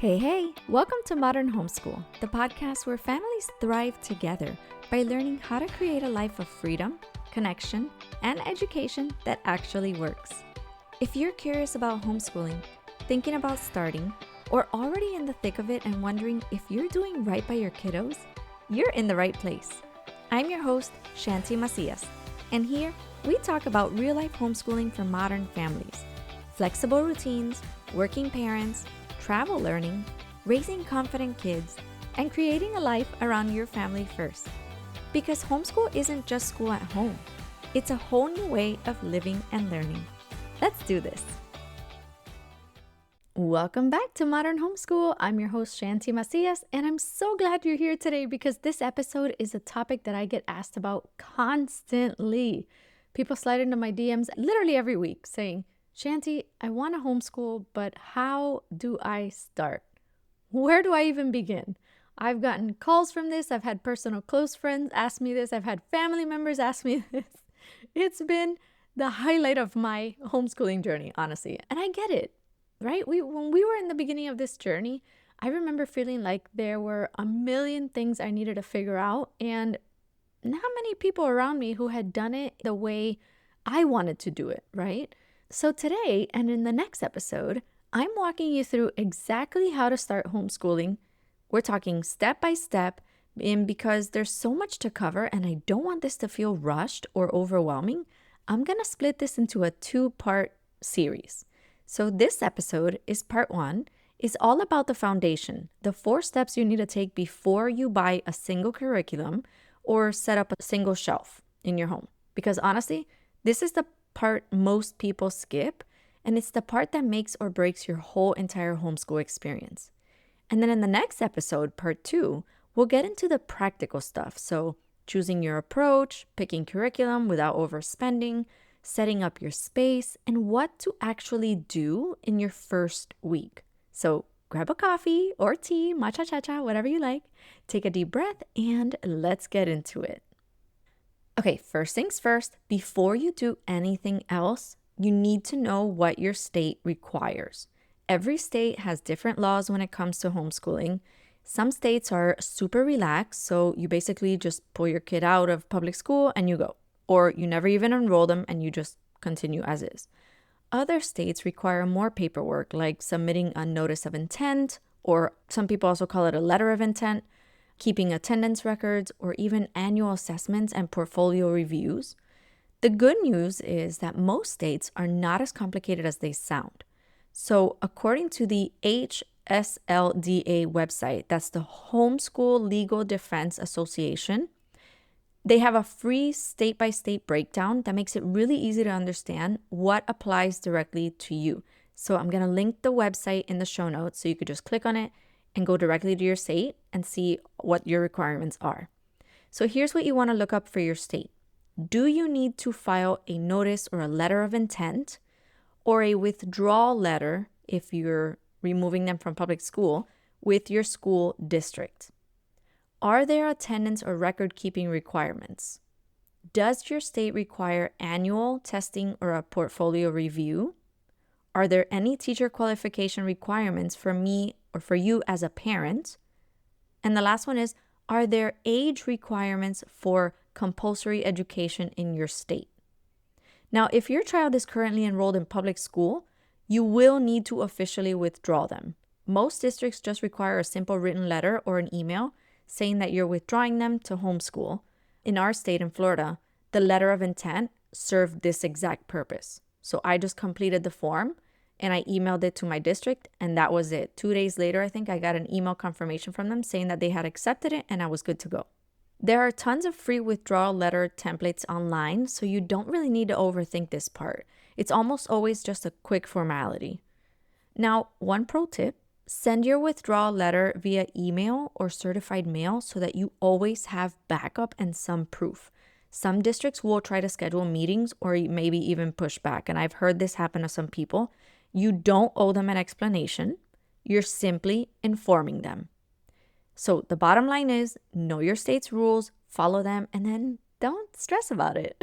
Hey, welcome to Modern Homeschool, the podcast where families thrive together by learning how to create a life of freedom, connection, and education that actually works. If you're curious about homeschooling, thinking about starting, or already in the thick of it and wondering if you're doing right by your kiddos, you're in the right place. I'm your host, Shanti Macias, and here we talk about real-life homeschooling for modern families, flexible routines, working parents, travel learning, raising confident kids, and creating a life around your family first. Because homeschool isn't just school at home. It's a whole new way of living and learning. Let's do this. Welcome back to Modern Homeschool. I'm your host, Shanti Macias, and I'm so glad you're here today because this episode is a topic that I get asked about constantly. People slide into my DMs literally every week saying, Shanti, I want to homeschool, but how do I start? Where do I even begin? I've gotten calls from this. I've had personal close friends ask me this. I've had family members ask me this. It's been the highlight of my homeschooling journey, honestly. And I get it, right? When we were in the beginning of this journey, I remember feeling like there were a million things I needed to figure out and not many people around me who had done it the way I wanted to do it, right? So today, and in the next episode, I'm walking you through exactly how to start homeschooling. We're talking step by step, and because there's so much to cover and I don't want this to feel rushed or overwhelming, I'm going to split this into a 2-part series. So this episode is part 1, is all about the foundation, the 4 steps you need to take before you buy a single curriculum or set up a single shelf in your home. Because honestly, this is the part most people skip, and it's the part that makes or breaks your whole entire homeschool experience. And then in the next episode, part 2, we'll get into the practical stuff. So choosing your approach, picking curriculum without overspending, setting up your space, and what to actually do in your first week. So grab a coffee or tea, matcha cha-cha, whatever you like, take a deep breath, and let's get into it. Okay, first things first, before you do anything else, you need to know what your state requires. Every state has different laws when it comes to homeschooling. Some states are super relaxed, so you basically just pull your kid out of public school and you go. Or you never even enroll them and you just continue as is. Other states require more paperwork, like submitting a notice of intent, or some people also call it a letter of intent, keeping attendance records, or even annual assessments and portfolio reviews. The good news is that most states are not as complicated as they sound. So according to the HSLDA website, that's the Homeschool Legal Defense Association, they have a free state-by-state breakdown that makes it really easy to understand what applies directly to you. So I'm going to link the website in the show notes so you could just click on it and go directly to your state and see what your requirements are. So here's what you want to look up for your state. Do you need to file a notice or a letter of intent or a withdrawal letter if you're removing them from public school with your school district? Are there attendance or record-keeping requirements? Does your state require annual testing or a portfolio review? Are there any teacher qualification requirements for me or for you as a parent? And the last one is, are there age requirements for compulsory education in your state? Now, if your child is currently enrolled in public school, you will need to officially withdraw them. Most districts just require a simple written letter or an email saying that you're withdrawing them to homeschool. In our state, in Florida, the letter of intent served this exact purpose. So I just completed the form and I emailed it to my district, and that was it. 2 days later, I think I got an email confirmation from them saying that they had accepted it and I was good to go. There are tons of free withdrawal letter templates online, so you don't really need to overthink this part. It's almost always just a quick formality. Now, one pro tip, send your withdrawal letter via email or certified mail so that you always have backup and some proof. Some districts will try to schedule meetings or maybe even push back, and I've heard this happen to some people. You don't owe them an explanation. You're simply informing them. So the bottom line is, know your state's rules, follow them, and then don't stress about it.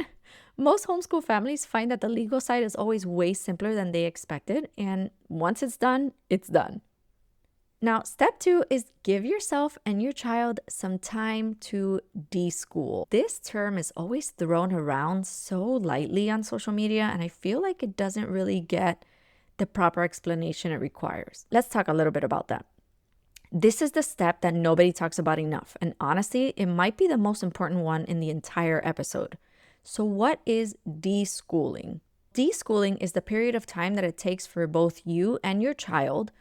Most homeschool families find that the legal side is always way simpler than they expected, and once it's done, it's done. Now, step 2 is give yourself and your child some time to deschool. This term is always thrown around so lightly on social media, and I feel like it doesn't really get the proper explanation it requires. Let's talk a little bit about that. This is the step that nobody talks about enough, and honestly, it might be the most important one in the entire episode. So, what is deschooling? Deschooling is the period of time that it takes for both you and your child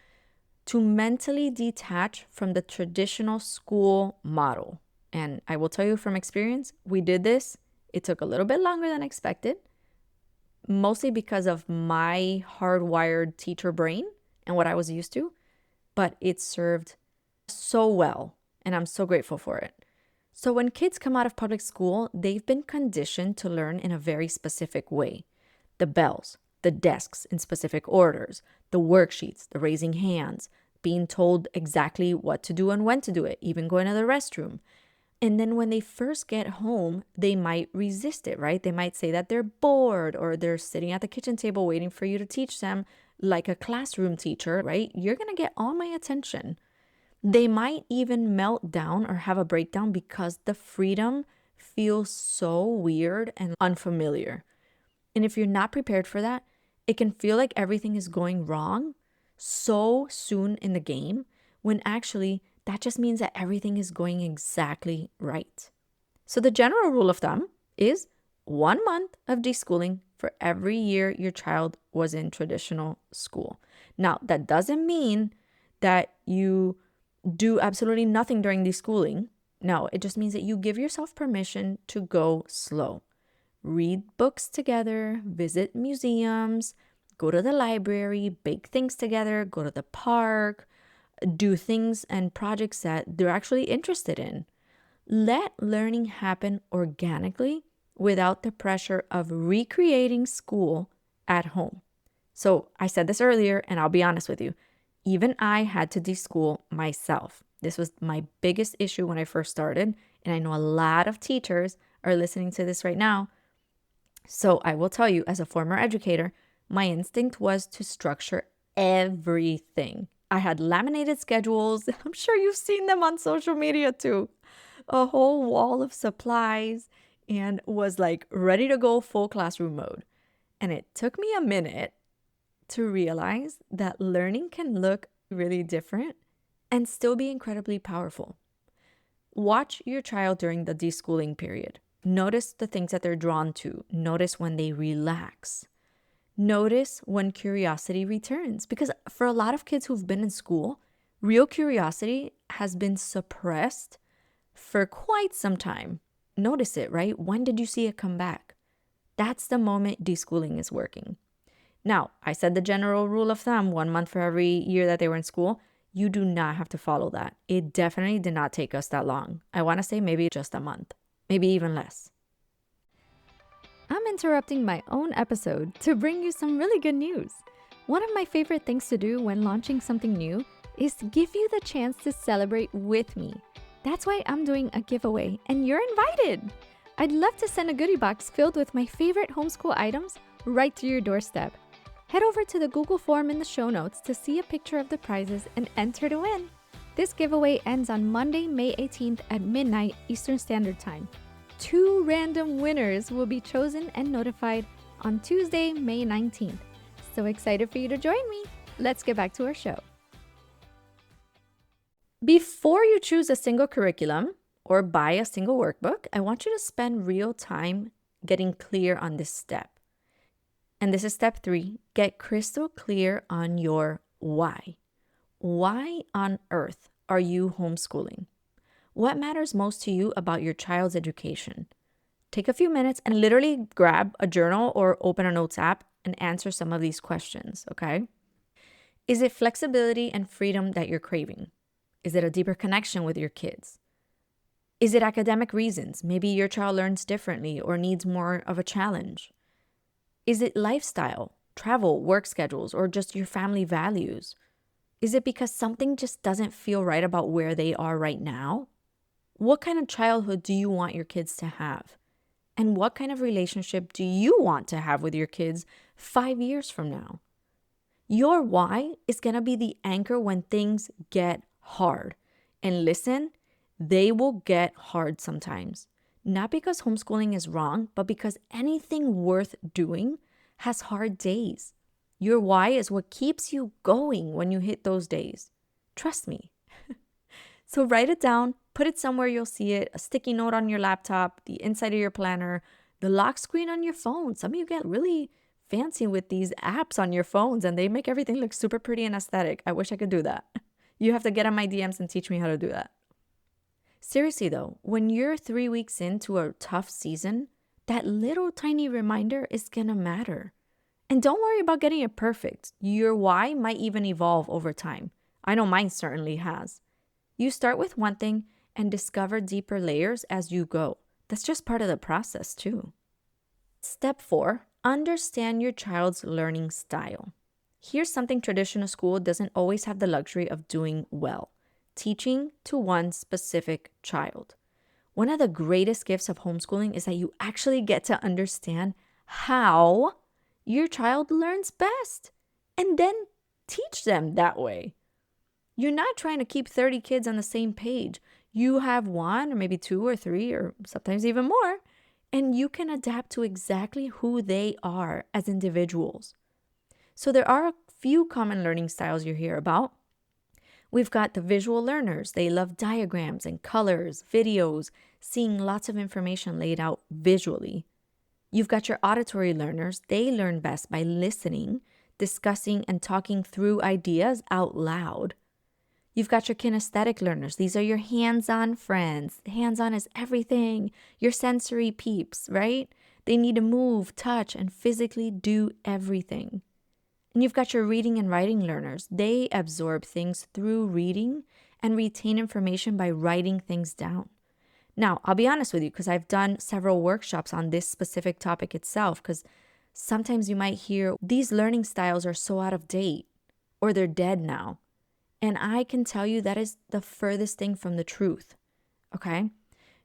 to mentally detach from the traditional school model. And I will tell you from experience, we did this. It took a little bit longer than expected, mostly because of my hardwired teacher brain and what I was used to, but it served so well, and I'm so grateful for it. So when kids come out of public school, they've been conditioned to learn in a very specific way. The bells, the desks in specific orders, the worksheets, the raising hands, being told exactly what to do and when to do it, even going to the restroom. And then when they first get home, they might resist it, right? They might say that they're bored or they're sitting at the kitchen table waiting for you to teach them like a classroom teacher, right? You're going to get all my attention. They might even melt down or have a breakdown because the freedom feels so weird and unfamiliar. And if you're not prepared for that, it can feel like everything is going wrong so soon in the game, when actually that just means that everything is going exactly right. So the general rule of thumb is 1 month of deschooling for every year your child was in traditional school. Now, that doesn't mean that you do absolutely nothing during deschooling. No, it just means that you give yourself permission to go slow. Read books together, visit museums, go to the library, bake things together, go to the park, do things and projects that they're actually interested in. Let learning happen organically without the pressure of recreating school at home. So I said this earlier, and I'll be honest with you. Even I had to deschool myself. This was my biggest issue when I first started, and I know a lot of teachers are listening to this right now. So I will tell you, as a former educator, my instinct was to structure everything. I had laminated schedules. I'm sure you've seen them on social media too. A whole wall of supplies, and was like ready to go full classroom mode. And it took me a minute to realize that learning can look really different and still be incredibly powerful. Watch your child during the deschooling period. Notice the things that they're drawn to. Notice when they relax. Notice when curiosity returns. Because for a lot of kids who've been in school, real curiosity has been suppressed for quite some time. Notice it, right? When did you see it come back? That's the moment deschooling is working. Now, I said the general rule of thumb, 1 month for every year that they were in school. You do not have to follow that. It definitely did not take us that long. I want to say maybe just a month, maybe even less. I'm interrupting my own episode to bring you some really good news. One of my favorite things to do when launching something new is to give you the chance to celebrate with me. That's why I'm doing a giveaway, and you're invited. I'd love to send a goodie box filled with my favorite homeschool items right to your doorstep. Head over to the Google form in the show notes to see a picture of the prizes and enter to win. This giveaway ends on Monday, May 18th at midnight Eastern Standard Time. 2 random winners will be chosen and notified on Tuesday, May 19th. So excited for you to join me. Let's get back to our show. Before you choose a single curriculum or buy a single workbook, I want you to spend real time getting clear on this step. And this is step 3. Get crystal clear on your why. Why on earth are you homeschooling? What matters most to you about your child's education? Take a few minutes and literally grab a journal or open a notes app and answer some of these questions, okay? Is it flexibility and freedom that you're craving? Is it a deeper connection with your kids? Is it academic reasons? Maybe your child learns differently or needs more of a challenge. Is it lifestyle, travel, work schedules, or just your family values? Is it because something just doesn't feel right about where they are right now? What kind of childhood do you want your kids to have? And what kind of relationship do you want to have with your kids 5 years from now? Your why is going to be the anchor when things get hard. And listen, they will get hard sometimes. Not because homeschooling is wrong, but because anything worth doing has hard days. Your why is what keeps you going when you hit those days. Trust me. So write it down, put it somewhere you'll see it, a sticky note on your laptop, the inside of your planner, the lock screen on your phone. Some of you get really fancy with these apps on your phones and they make everything look super pretty and aesthetic. I wish I could do that. You have to get on my DMs and teach me how to do that. Seriously though, when you're 3 weeks into a tough season, that little tiny reminder is gonna matter. And don't worry about getting it perfect. Your why might even evolve over time. I know mine certainly has. You start with one thing and discover deeper layers as you go. That's just part of the process too. Step 4, understand your child's learning style. Here's something traditional school doesn't always have the luxury of doing well: teaching to one specific child. One of the greatest gifts of homeschooling is that you actually get to understand how your child learns best and then teach them that way. You're not trying to keep 30 kids on the same page. You have one or maybe 2 or 3 or sometimes even more, and you can adapt to exactly who they are as individuals. So there are a few common learning styles you hear about. We've got the visual learners. They love diagrams and colors, videos, seeing lots of information laid out visually. You've got your auditory learners. They learn best by listening, discussing, and talking through ideas out loud. You've got your kinesthetic learners. These are your hands-on friends. Hands-on is everything. Your sensory peeps, right? They need to move, touch, and physically do everything. And you've got your reading and writing learners. They absorb things through reading and retain information by writing things down. Now, I'll be honest with you because I've done several workshops on this specific topic itself, because sometimes you might hear these learning styles are so out of date or they're dead now. And I can tell you that is the furthest thing from the truth, okay?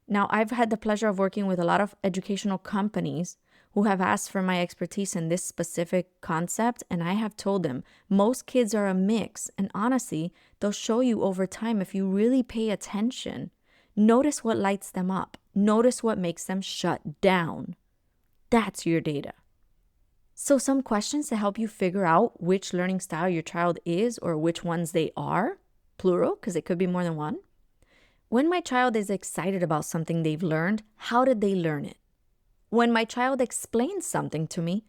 Now, I've had the pleasure of working with a lot of educational companies who have asked for my expertise in this specific concept, and I have told them most kids are a mix, and honestly, they'll show you over time if you really pay attention. Notice what lights them up. Notice what makes them shut down. That's your data. So some questions to help you figure out which learning style your child is or which ones they are, plural, because it could be more than one. When my child is excited about something they've learned, how did they learn it? When my child explains something to me,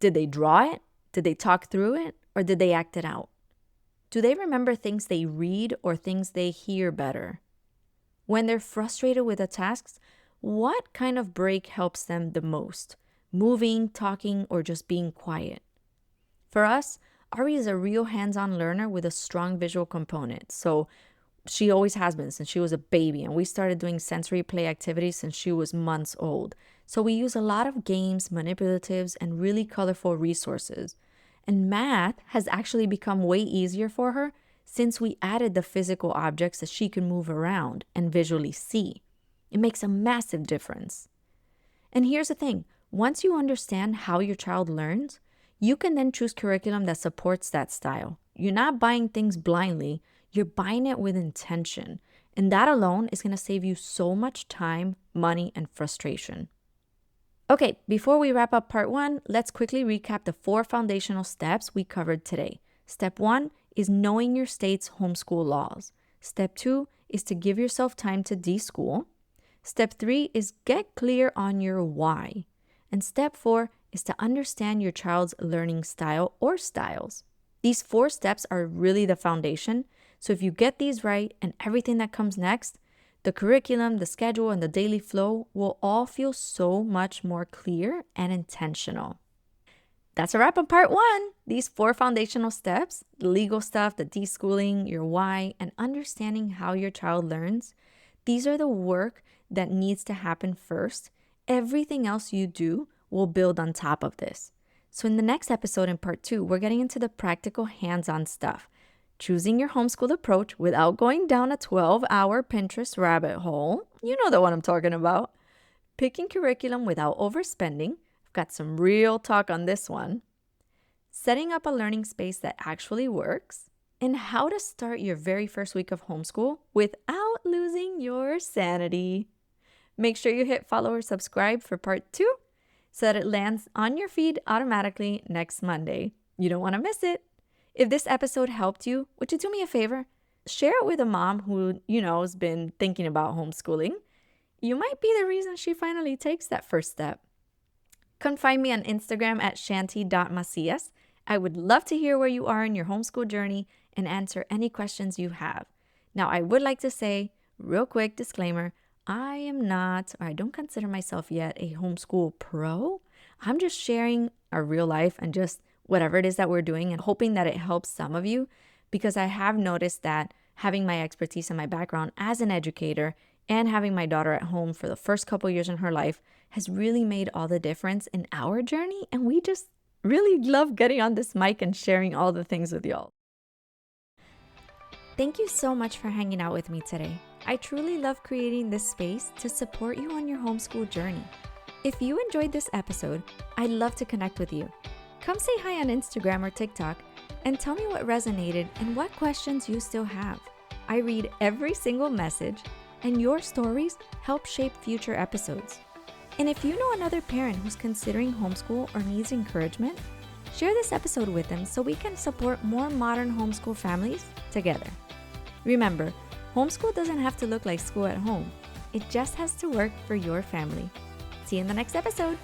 did they draw it? Did they talk through it? Or did they act it out? Do they remember things they read or things they hear better? When they're frustrated with the tasks, what kind of break helps them the most? Moving, talking, or just being quiet? For us, Ari is a real hands-on learner with a strong visual component. So she always has been since she was a baby, and we started doing sensory play activities since she was months old. So we use a lot of games, manipulatives, and really colorful resources. And math has actually become way easier for her since we added the physical objects that she can move around and visually see. It makes a massive difference. And here's the thing. Once you understand how your child learns, you can then choose curriculum that supports that style. You're not buying things blindly, you're buying it with intention. And that alone is going to save you so much time, money, and frustration. Okay, before we wrap up part 1, let's quickly recap the 4 foundational steps we covered today. Step 1 is knowing your state's homeschool laws. Step 2 is to give yourself time to deschool. Step 3 is get clear on your why. And step 4 is to understand your child's learning style or styles. These 4 steps are really the foundation. So if you get these right and everything that comes next, the curriculum, the schedule, and the daily flow will all feel so much more clear and intentional. That's a wrap on part 1. These 4 foundational steps, the legal stuff, the deschooling, your why, and understanding how your child learns, these are the work that needs to happen first. Everything else you do will build on top of this. So in the next episode in part 2, we're getting into the practical hands-on stuff. Choosing your homeschool approach without going down a 12-hour Pinterest rabbit hole. You know the one I'm talking about. Picking curriculum without overspending. I've got some real talk on this one. setting up a learning space that actually works, and how to start your very first week of homeschool without losing your sanity. Make sure you hit follow or subscribe for part 2 so that it lands on your feed automatically next Monday. You don't want to miss it. If this episode helped you, would you do me a favor? Share it with a mom who, has been thinking about homeschooling. You might be the reason she finally takes that first step. Come find me on Instagram at shanti.macias. I would love to hear where you are in your homeschool journey and answer any questions you have. Now, I would like to say, real quick disclaimer, I am not, or I don't consider myself yet a homeschool pro. I'm just sharing our real life and just whatever it is that we're doing and hoping that it helps some of you, because I have noticed that having my expertise and my background as an educator and having my daughter at home for the first couple years in her life has really made all the difference in our journey. And we just really love getting on this mic and sharing all the things with y'all. Thank you so much for hanging out with me today. I truly love creating this space to support you on your homeschool journey. If you enjoyed this episode, I'd love to connect with you. Come say hi on Instagram or TikTok and tell me what resonated and what questions you still have. I read every single message, and your stories help shape future episodes. And if you know another parent who's considering homeschool or needs encouragement, share this episode with them so we can support more modern homeschool families together. Remember, homeschool doesn't have to look like school at home. It just has to work for your family. See you in the next episode.